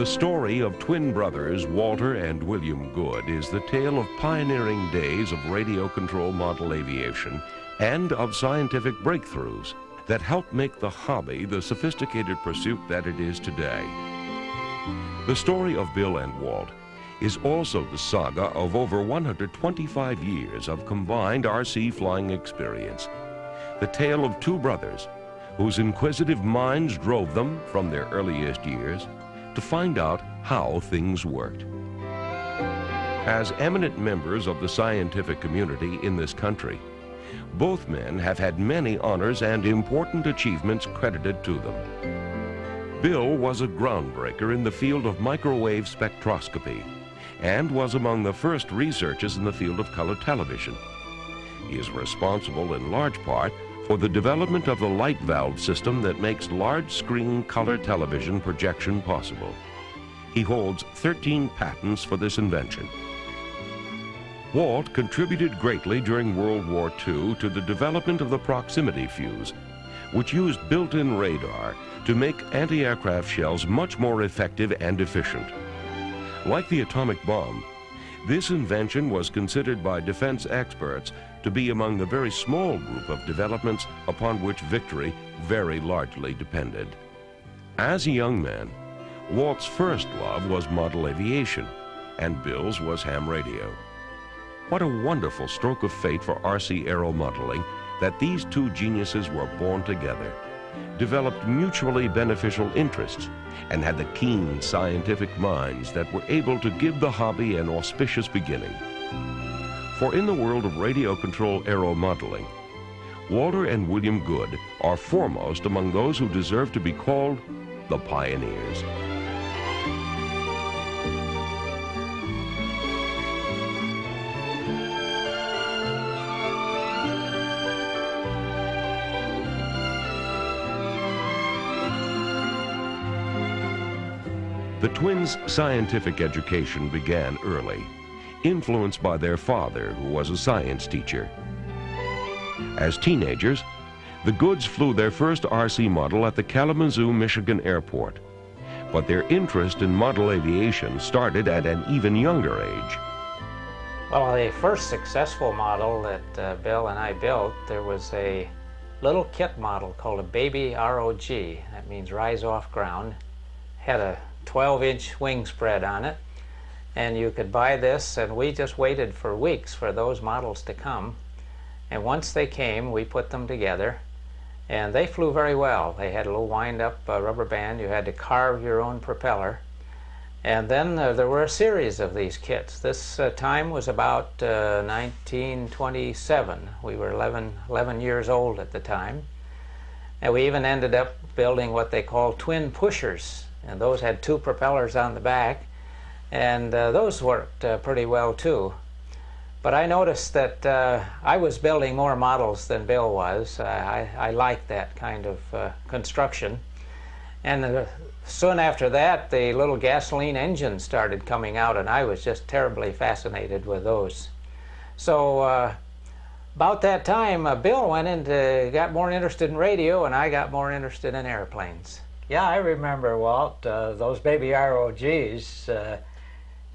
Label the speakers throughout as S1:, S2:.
S1: The story of twin brothers Walter and William Good is the tale of pioneering days of radio control model aviation and of scientific breakthroughs that helped make the hobby the sophisticated pursuit that it is today. The story of Bill and Walt is also the saga of over 125 years of combined RC flying experience. The tale of two brothers whose inquisitive minds drove them from their earliest years to find out how things worked. As eminent members of the scientific community in this country, both men have had many honors and important achievements credited to them. Bill was a groundbreaker in the field of microwave spectroscopy and was among the first researchers in the field of color television. He is responsible in large part for the development of the light valve system that makes large-screen color television projection possible. He holds 13 patents for this invention. Walt contributed greatly during World War II to the development of the proximity fuse, which used built-in radar to make anti-aircraft shells much more effective and efficient. Like the atomic bomb, this invention was considered by defense experts to be among the very small group of developments upon which victory very largely depended. As a young man, Walt's first love was model aviation, and Bill's was ham radio. What a wonderful stroke of fate for RC aero modeling that these two geniuses were born together, developed mutually beneficial interests, and had the keen scientific minds that were able to give the hobby an auspicious beginning. For in the world of radio control aero modeling, Walter and William Good are foremost among those who deserve to be called the pioneers. The twins' scientific education began early, influenced by their father, who was a science teacher. As teenagers, the Goods flew their first RC model at the Kalamazoo, Michigan airport, but their interest in model aviation started at an even younger age.
S2: Well, the first successful model that Bill and I built, there was a little kit model called a baby ROG. That means rise off ground. Had a 12-inch wing spread on it, and you could buy this, and we just waited for weeks for those models to come. And once they came, we put them together, and they flew very well. They had a little wind-up rubber band. You had to carve your own propeller. And then there were a series of these kits. This time was about 1927. We were 11 years old at the time. And we even ended up building what they call twin pushers. And those had two propellers on the back, and those worked pretty well too. But I noticed that I was building more models than Bill was. I liked that kind of construction. And soon after that, the little gasoline engines started coming out, and I was just terribly fascinated with those. So about that time, Bill got more interested in radio, and I got more interested in airplanes.
S3: Yeah, I remember, Walt, those baby ROGs.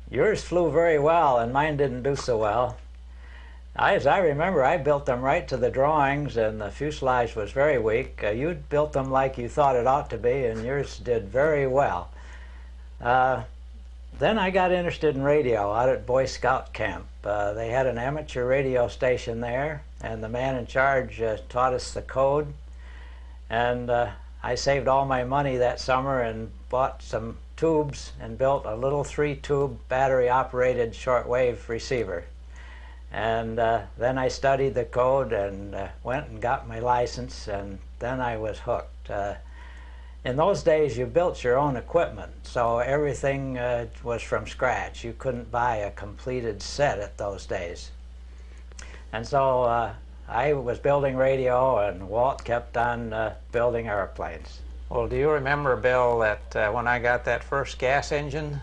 S3: Yours flew very well, and mine didn't do so well. As I remember, I built them right to the drawings, and the fuselage was very weak. You built them like you thought it ought to be, and yours did very well. Then I got interested in radio out at Boy Scout camp. They had an amateur radio station there, and the man in charge taught us the code. And I saved all my money that summer and bought some tubes and built a little 3-tube battery-operated shortwave receiver. And then I studied the code and went and got my license, and then I was hooked. In those days, you built your own equipment, so everything was from scratch. You couldn't buy a completed set at those days. And so I was building radio, and Walt kept on building airplanes.
S2: Well, do you remember, Bill, that when I got that first gas engine,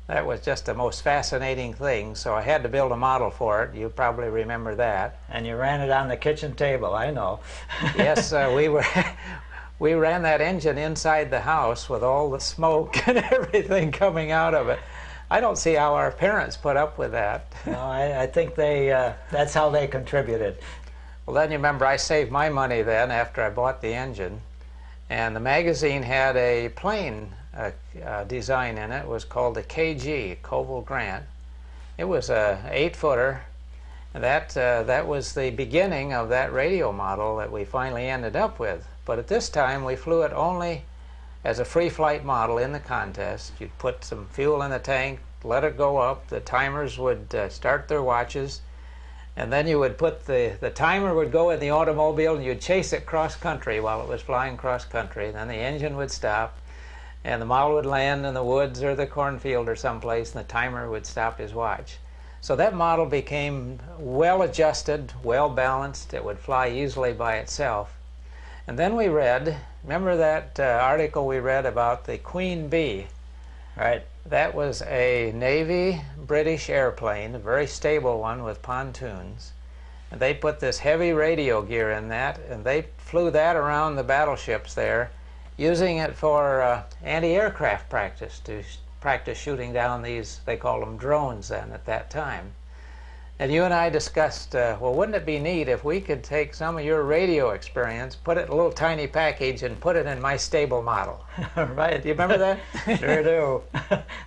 S2: that was just the most fascinating thing, so I had to build a model for it. You probably remember that.
S3: And you ran it on the kitchen table, I know.
S2: Yes, we ran that engine inside the house with all the smoke and everything coming out of it. I don't see how our parents put up with that.
S3: No, I think that's how they contributed.
S2: Well, then you remember I saved my money then after I bought the engine, and the magazine had a plane design in it. It was called the KG, Koval Grant. It was a 8-footer. That was the beginning of that radio model that we finally ended up with. But at this time we flew it only as a free flight model in the contest. You'd put some fuel in the tank, let it go up, the timers would start their watches, and then you would put the timer would go in the automobile and you'd chase it cross country while it was flying cross country. Then the engine would stop and the model would land in the woods or the cornfield or someplace, and the timer would stop his watch. So that model became well adjusted, well balanced. It would fly easily by itself. And then we read, remember that article we read about the Queen Bee?
S3: Right.
S2: That was a Navy British airplane, a very stable one with pontoons. And they put this heavy radio gear in that, and they flew that around the battleships there, using it for anti-aircraft practice, to practice shooting down these, they called them drones then at that time. And you and I discussed, well, wouldn't it be neat if we could take some of your radio experience, put it in a little tiny package, and put it in my stable model?
S3: Right.
S2: Do you remember that?
S3: Sure do.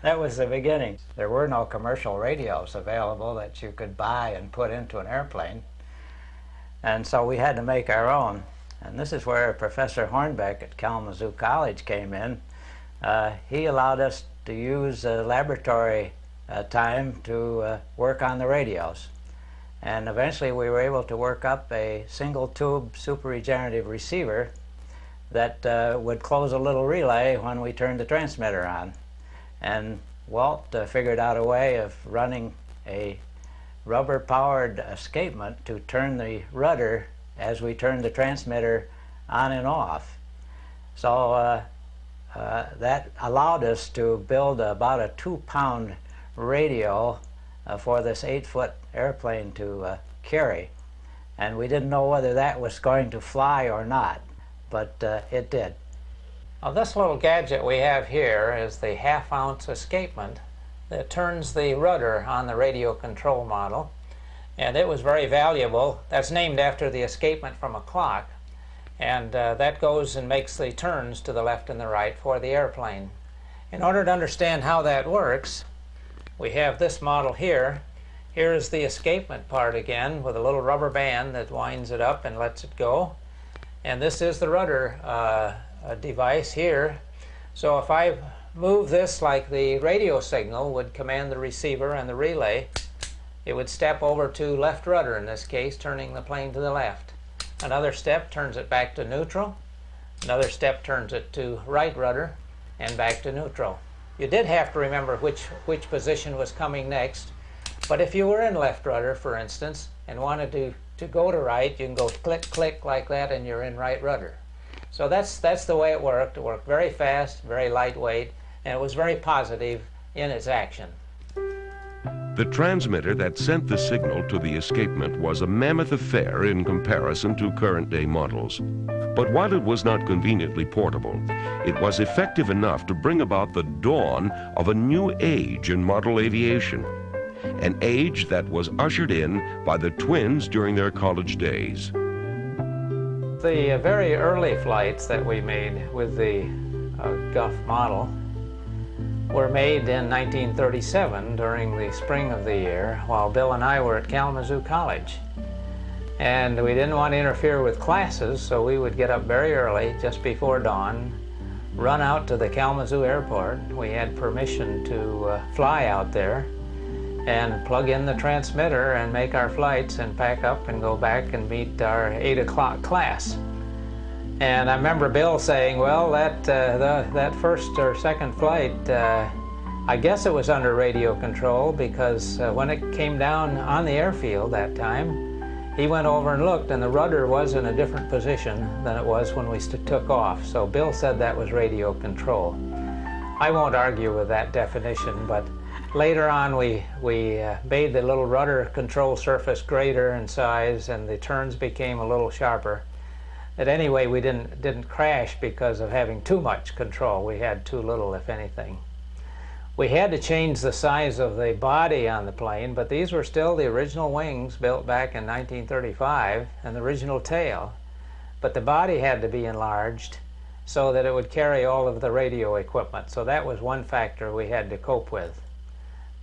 S3: That was the beginning. There were no commercial radios available that you could buy and put into an airplane. And so we had to make our own. And this is where Professor Hornbeck at Kalamazoo College came in. He allowed us to use laboratory time to work on the radios. And eventually we were able to work up a single tube super regenerative receiver that would close a little relay when we turned the transmitter on. And Walt figured out a way of running a rubber powered escapement to turn the rudder as we turned the transmitter on and off. So that allowed us to build about a 2-pound radio for this 8-foot airplane to carry. And we didn't know whether that was going to fly or not, but it did.
S2: Now, this little gadget we have here is the half-ounce escapement that turns the rudder on the radio control model, and it was very valuable. That's named after the escapement from a clock, and that goes and makes the turns to the left and the right for the airplane. In order to understand how that works, we have this model here. Here is the escapement part again with a little rubber band that winds it up and lets it go. And this is the rudder device here. So if I move this like the radio signal would command the receiver and the relay, it would step over to left rudder in this case, turning the plane to the left. Another step turns it back to neutral. Another step turns it to right rudder and back to neutral. You did have to remember which position was coming next, but if you were in left rudder, for instance, and wanted to go to right, you can go click, click like that, and you're in right rudder. So that's the way it worked. It worked very fast, very lightweight, and it was very positive in its action.
S1: The transmitter that sent the signal to the escapement was a mammoth affair in comparison to current-day models. But while it was not conveniently portable, it was effective enough to bring about the dawn of a new age in model aviation, an age that was ushered in by the twins during their college days.
S2: The very early flights that we made with the Guff model were made in 1937 during the spring of the year while Bill and I were at Kalamazoo College. And we didn't want to interfere with classes, so we would get up very early, just before dawn, run out to the Kalamazoo airport. We had permission to fly out there and plug in the transmitter and make our flights and pack up and go back and meet our 8 o'clock class. And I remember Bill saying, well, that first or second flight, I guess it was under radio control, because when it came down on the airfield that time, he went over and looked, and the rudder was in a different position than it was when we took off. So Bill said that was radio control. I won't argue with that definition, but later on we made the little rudder control surface greater in size, and the turns became a little sharper. But anyway, we didn't crash because of having too much control. We had too little, if anything. We had to change the size of the body on the plane, but these were still the original wings built back in 1935 and the original tail. But the body had to be enlarged so that it would carry all of the radio equipment. So that was one factor we had to cope with.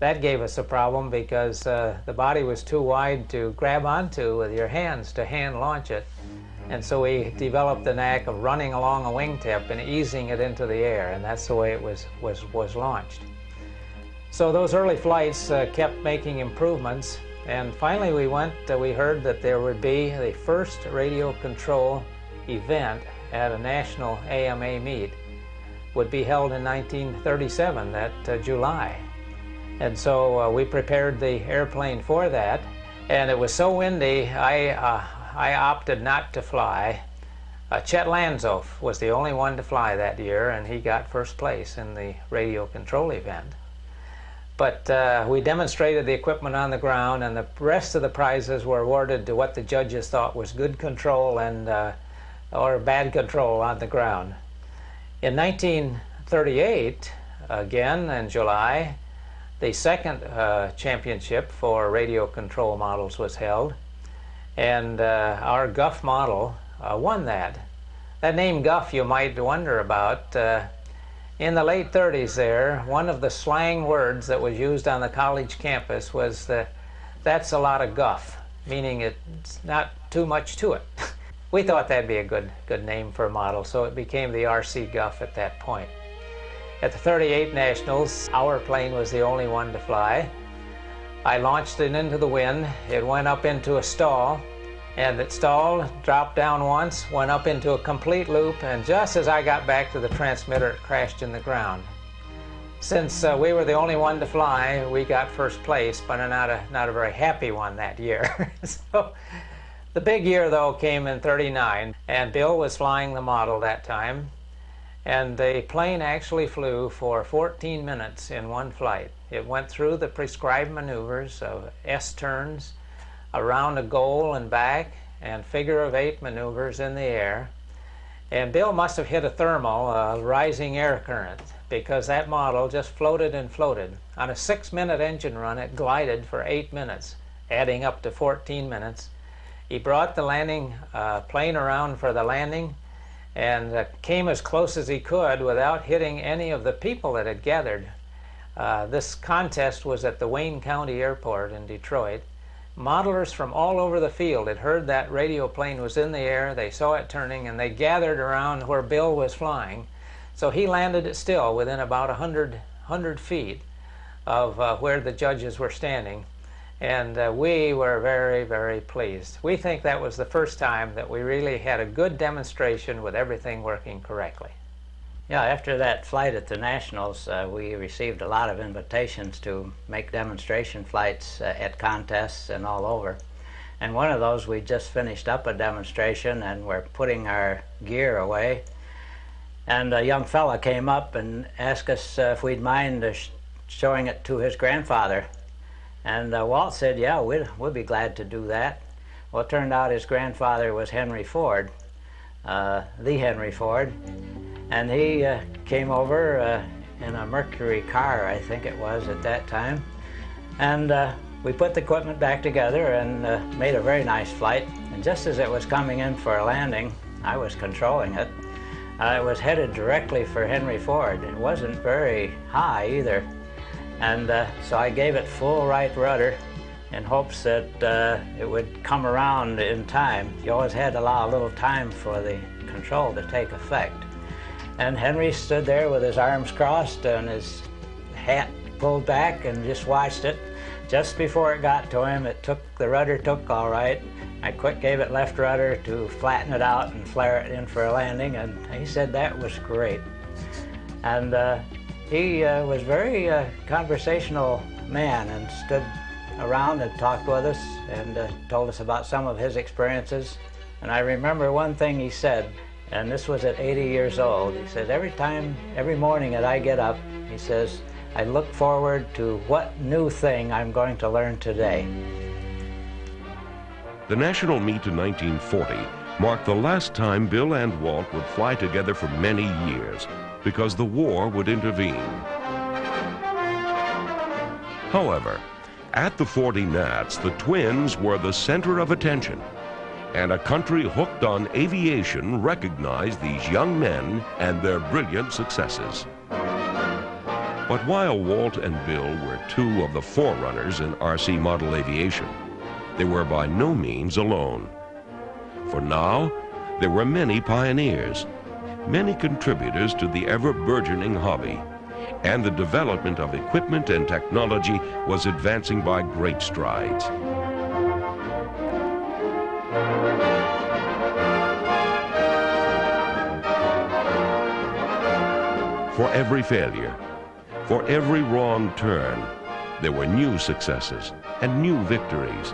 S2: That gave us a problem because the body was too wide to grab onto with your hands to hand launch it. And so we developed the knack of running along a wingtip and easing it into the air, and that's the way it was launched. So those early flights kept making improvements, and finally we heard that there would be the first radio control event at a national AMA meet would be held in 1937, that July. And so we prepared the airplane for that, and it was so windy I opted not to fly. Chet Lanzoff was the only one to fly that year, and he got first place in the radio control event. But we demonstrated the equipment on the ground, and the rest of the prizes were awarded to what the judges thought was good control and or bad control on the ground. In 1938, again in July, the second championship for radio control models was held, and our Guff model won that. That name Guff you might wonder about. In the late 30s there, one of the slang words that was used on the college campus was that's a lot of guff, meaning it's not too much to it. We thought that'd be a good name for a model, so it became the RC Guff at that point. At the 38 Nationals, our plane was the only one to fly. I launched it into the wind. It went up into a stall, and it stalled, dropped down once, went up into a complete loop, and just as I got back to the transmitter, it crashed in the ground. Since we were the only one to fly, we got first place, but not a very happy one that year. So the big year, though, came in '39, and Bill was flying the model that time, and the plane actually flew for 14 minutes in one flight. It went through the prescribed maneuvers of S-turns, around a goal and back, and figure-of-8 maneuvers in the air. And Bill must have hit a thermal, a rising air current, because that model just floated and floated. On a 6-minute engine run, it glided for 8 minutes, adding up to 14 minutes. He brought the landing plane around for the landing and came as close as he could without hitting any of the people that had gathered. This contest was at the Wayne County Airport in Detroit. Modelers from all over the field had heard that radio plane was in the air, they saw it turning, and they gathered around where Bill was flying. So he landed it still within about 100 feet of where the judges were standing. And we were very, very pleased. We think that was the first time that we really had a good demonstration with everything working correctly. Yeah, after that flight at the Nationals, we received a lot of invitations to make demonstration flights at contests and all over. And one of those, we just finished up a demonstration and we're putting our gear away. And a young fella came up and asked us if we'd mind showing it to his grandfather. And Walt said, yeah, we'll be glad to do that. Well, it turned out his grandfather was Henry Ford, the Henry Ford. And he came over in a Mercury car, I think it was at that time. And we put the equipment back together and made a very nice flight. And just as it was coming in for a landing, I was controlling it. It was headed directly for Henry Ford. It wasn't very high either. And so I gave it full right rudder in hopes that it would come around in time. You always had to allow a little time for the control to take effect. And Henry stood there with his arms crossed and his hat pulled back and just watched it. Just before it got to him, the rudder took all right. I quick gave it left rudder to flatten it out and flare it in for a landing, and he said that was great. And he was a very conversational man and stood around and talked with us and told us about some of his experiences. And I remember one thing he said, and this was at 80 years old. He said, every morning that I get up, he says, I look forward to what new thing I'm going to learn today.
S1: The national meet in 1940 marked the last time Bill and Walt would fly together for many years because the war would intervene. However, at the 40 Nats, the twins were the center of attention, and a country hooked on aviation recognized these young men and their brilliant successes. But while Walt and Bill were two of the forerunners in RC model aviation, they were by no means alone. For now, there were many pioneers, many contributors to the ever-burgeoning hobby, and the development of equipment and technology was advancing by great strides. For every failure, for every wrong turn, there were new successes and new victories.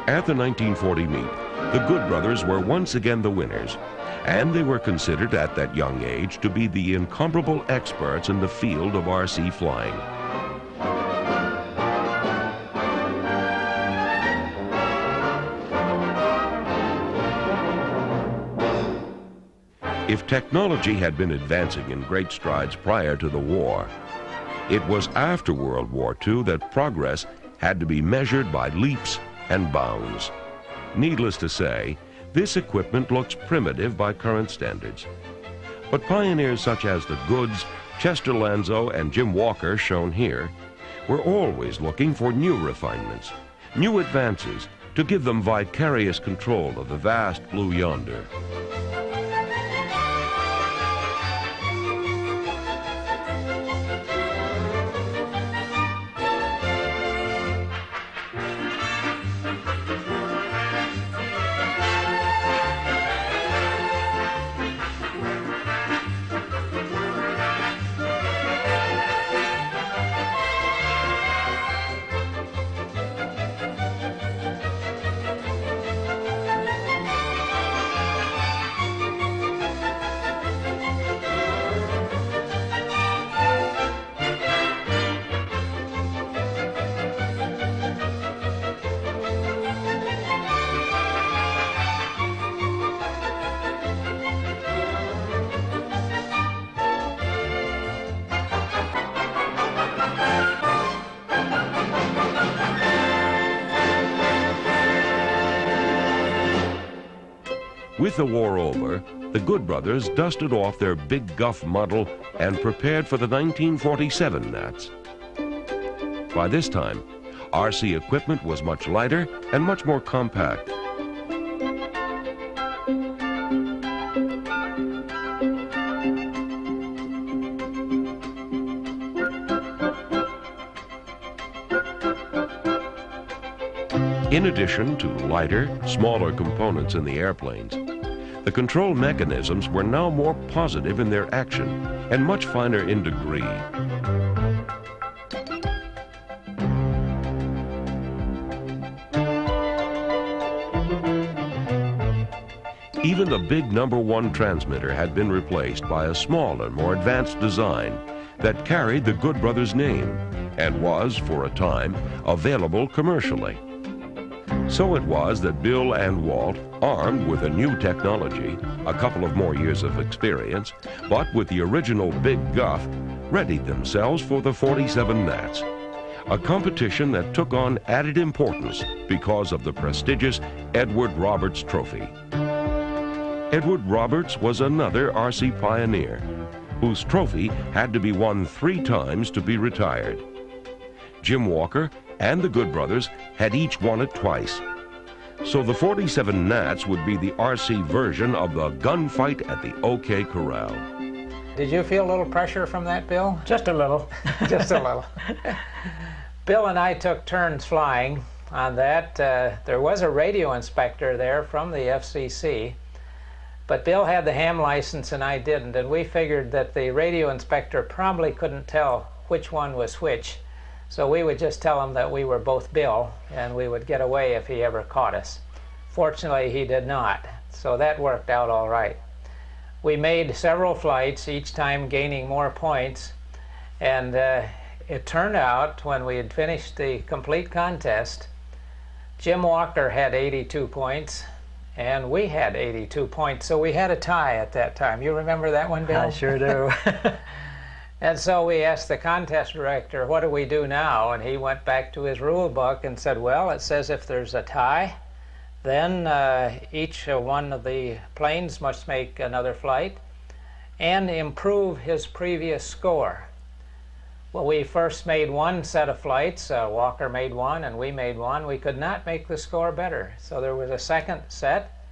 S1: At the 1940 meet, the Good brothers were once again the winners, and they were considered at that young age to be the incomparable experts in the field of RC flying. If technology had been advancing in great strides prior to the war, it was after World War II that progress had to be measured by leaps and bounds. Needless to say, this equipment looks primitive by current standards. But pioneers such as the Goods, Chester Lanzo, and Jim Walker, shown here, were always looking for new refinements, new advances to give them vicarious control of the vast blue yonder. With the war over, the Good brothers dusted off their big Guff model and prepared for the 1947 Nats. By this time, RC equipment was much lighter and much more compact. In addition to lighter, smaller components in the airplanes, the control mechanisms were now more positive in their action and much finer in degree. Even the big #1 transmitter had been replaced by a smaller, more advanced design that carried the Good brothers' name and was, for a time, available commercially. So it was that Bill and Walt, armed with a new technology, a couple of more years of experience, but with the original Big Guff, readied themselves for the 47 Nats, a competition that took on added importance because of the prestigious Edward Roberts Trophy. Edward Roberts was another RC pioneer whose trophy had to be won 3 times to be retired. Jim Walker and the Good brothers had each won it twice. So the 47 Nats would be the RC version of the gunfight at the OK Corral.
S2: Did you feel a little pressure from that, Bill?
S3: Just a little.
S2: Just a little. Bill and I took turns flying on that. There was a radio inspector there from the FCC, but Bill had the ham license and I didn't, and we figured that the radio inspector probably couldn't tell which one was which. So we would just tell him that we were both Bill, and we would get away if he ever caught us. Fortunately, he did not, so that worked out all right. We made several flights, each time gaining more points, and it turned out when we had finished the complete contest, Jim Walker had 82 points and we had 82 points, so we had a tie at that time. You remember that one, Bill?
S3: I sure do.
S2: And so we asked the contest director, what do we do now? And he went back to his rule book and said, well, it says if there's a tie, then each one of the planes must make another flight and improve his previous score. Well, we first made one set of flights. Walker made one and we made one. We could not make the score better. So there was a second set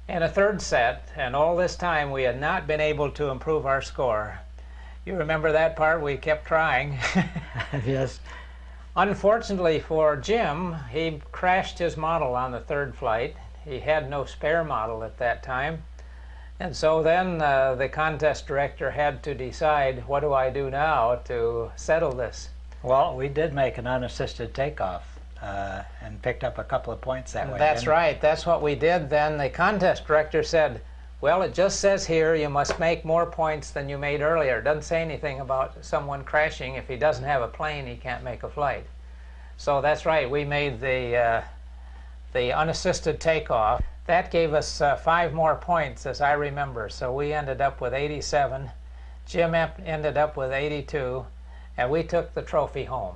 S2: and a third set, and all this time we had not been able to improve our score. You remember that part? We kept trying.
S3: Yes.
S2: Unfortunately for Jim, he crashed his model on the third flight. He had no spare model at that time. And so then the contest director had to decide, what do I do now to settle this?
S3: Well, we did make an unassisted takeoff and picked up a couple of points that way.
S2: That's right. That's what we did then. The contest director said, well, it just says here you must make more points than you made earlier. It doesn't say anything about someone crashing. If he doesn't have a plane, he can't make a flight. So that's right. We made the unassisted takeoff. That gave us 5 more points, as I remember. So we ended up with 87. Jim ended up with 82, and we took the trophy home.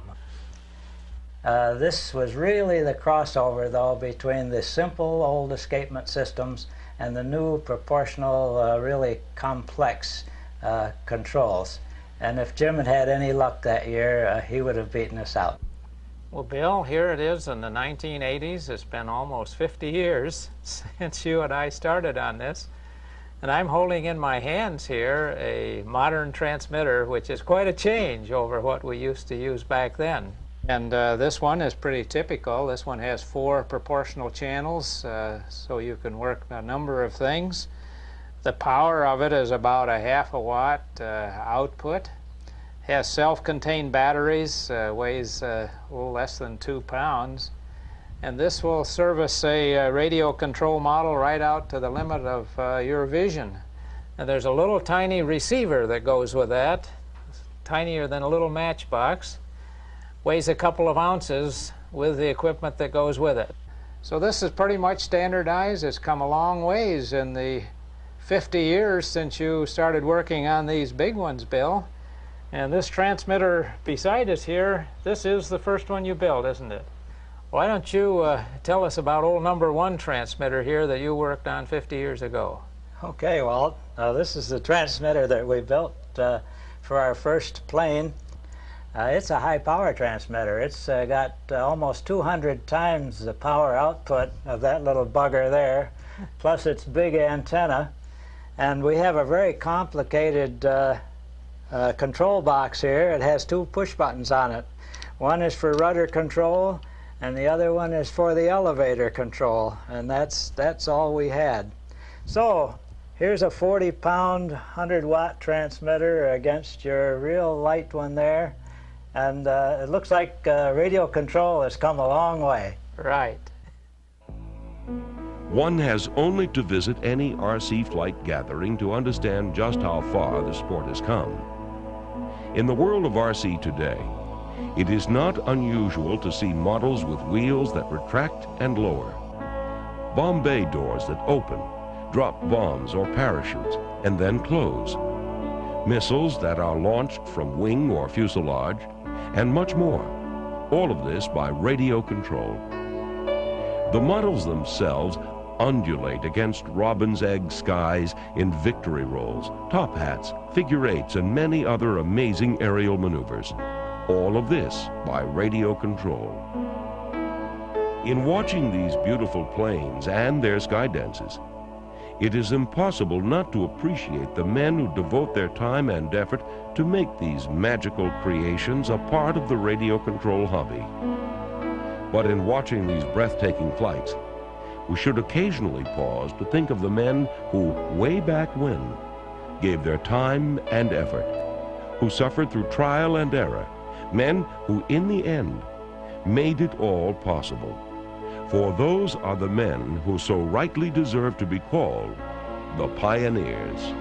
S3: This was really the crossover, though, between the simple old escapement systems and the new proportional, really complex controls. And if Jim had had any luck that year, he would have beaten us out.
S2: Well, Bill, here it is in the 1980s. It's been almost 50 years since you and I started on this. And I'm holding in my hands here a modern transmitter, which is quite a change over what we used to use back then. And this one is pretty typical. This one has 4 proportional channels, so you can work a number of things. The power of it is about a 1/2 watt output. Has self-contained batteries, weighs a little less than 2 pounds. And this will service a radio control model right out to the limit of your vision. And there's a little tiny receiver that goes with that, tinier than a little matchbox. Weighs a couple of ounces with the equipment that goes with it. So this is pretty much standardized. It's come a long ways in the 50 years since you started working on these big ones, Bill. And this transmitter beside us here, this is the first one you built, isn't it? Why don't you tell us about old #1 transmitter here that you worked on 50 years ago?
S3: Okay, Walt. This is the transmitter that we built for our first plane. It's a high-power transmitter. It's got almost 200 times the power output of that little bugger there, plus its big antenna. And we have a very complicated control box here. It has 2 push buttons on it. One is for rudder control, and the other one is for the elevator control. And that's all we had. So here's a 40-pound, 100-watt transmitter against your real light one there. And it looks like radio control has come a long way.
S2: Right.
S1: One has only to visit any RC flight gathering to understand just how far the sport has come. In the world of RC today, it is not unusual to see models with wheels that retract and lower, bomb bay doors that open, drop bombs or parachutes, and then close, missiles that are launched from wing or fuselage, and much more. All of this by radio control. The models themselves undulate against robin's egg skies in victory rolls, top hats, figure eights, and many other amazing aerial maneuvers. All of this by radio control. In watching these beautiful planes and their sky dances, it is impossible not to appreciate the men who devote their time and effort to make these magical creations a part of the radio control hobby. But in watching these breathtaking flights, we should occasionally pause to think of the men who, way back when, gave their time and effort, who suffered through trial and error, men who, in the end, made it all possible. For those are the men who so rightly deserve to be called the pioneers.